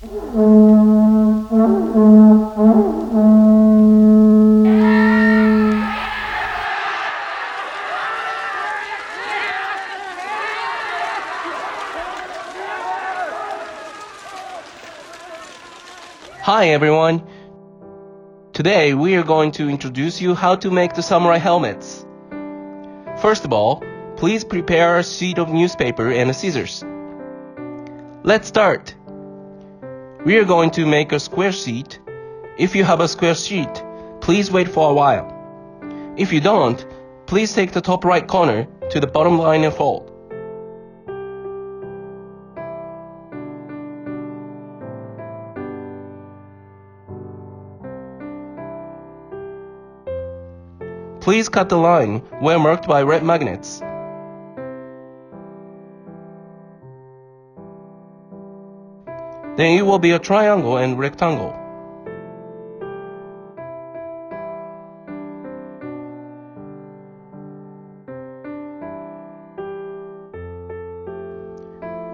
Hi everyone! Today we are going to introduce you how to make the samurai helmets. First of all, please prepare a sheet of newspaper and scissors. Let's start. We are going to make a square sheet. If you have a square sheet, please wait for a while. If you don't, please take the top right corner to the bottom line and fold. Please cut the line where marked by red magnets. Then it will be a triangle and rectangle.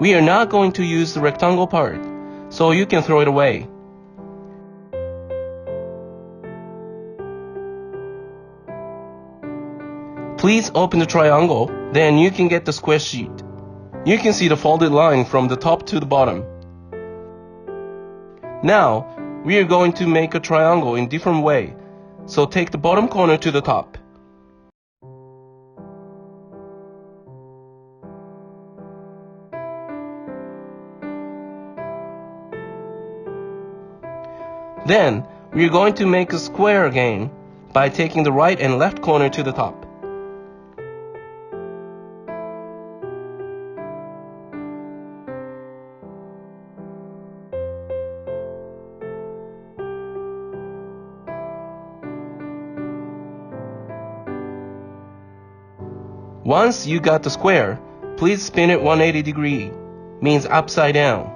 We are not going to use the rectangle part, so you can throw it away. Please open the triangle, then you can get the square sheet. You can see the folded line from the top to the bottom. Now, we are going to make a triangle in different way, so take the bottom corner to the top. Then, we are going to make a square again by taking the right and left corner to the top. Once you got the square, please spin it 180 degrees, means upside down.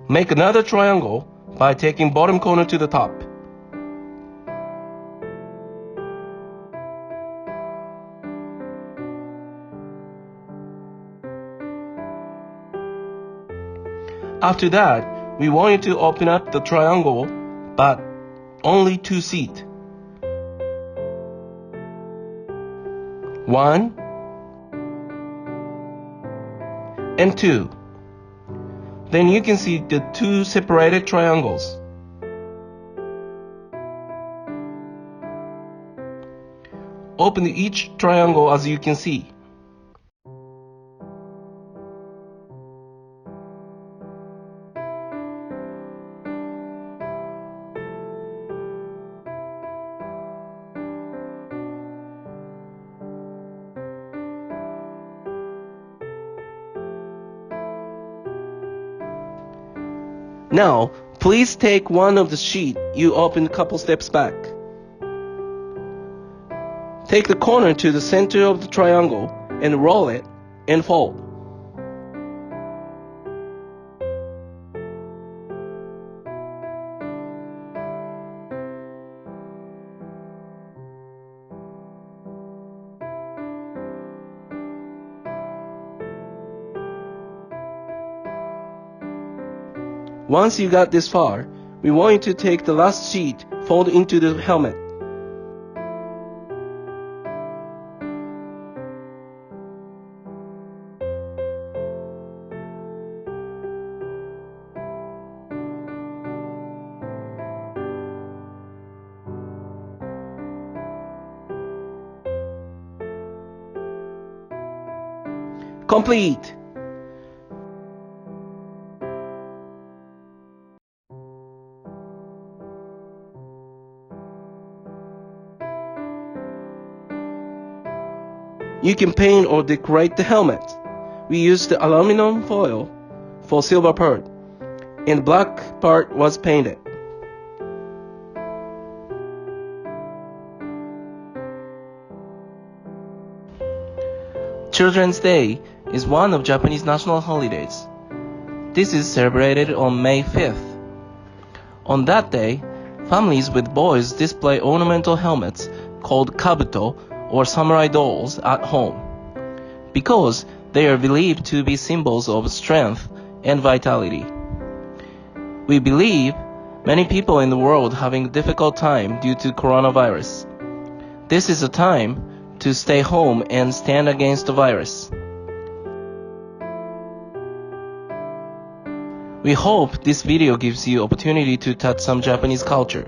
Make another triangle by taking bottom corner to the top. After that, we want you to open up the triangle, but only 2 seats. 1 and 2. Then you can see the 2 separated triangles. Open each triangle as you can see. Now, please take one of the sheet you opened a couple steps back. Take the corner to the center of the triangle and roll it and fold. Once you got this far, we want you to take the last sheet, fold into the helmet. Complete! You can paint or decorate the helmet. We used the aluminum foil for silver part, and the black part was painted. Children's Day is one of Japanese national holidays. This is celebrated on May 5th. On that day, families with boys display ornamental helmets called kabuto or samurai dolls at home, because They are believed to be symbols of strength and vitality. We believe many people in the world having a difficult time due to coronavirus. This is a time to stay home and stand against the virus. We hope this video gives you opportunity to touch some Japanese culture.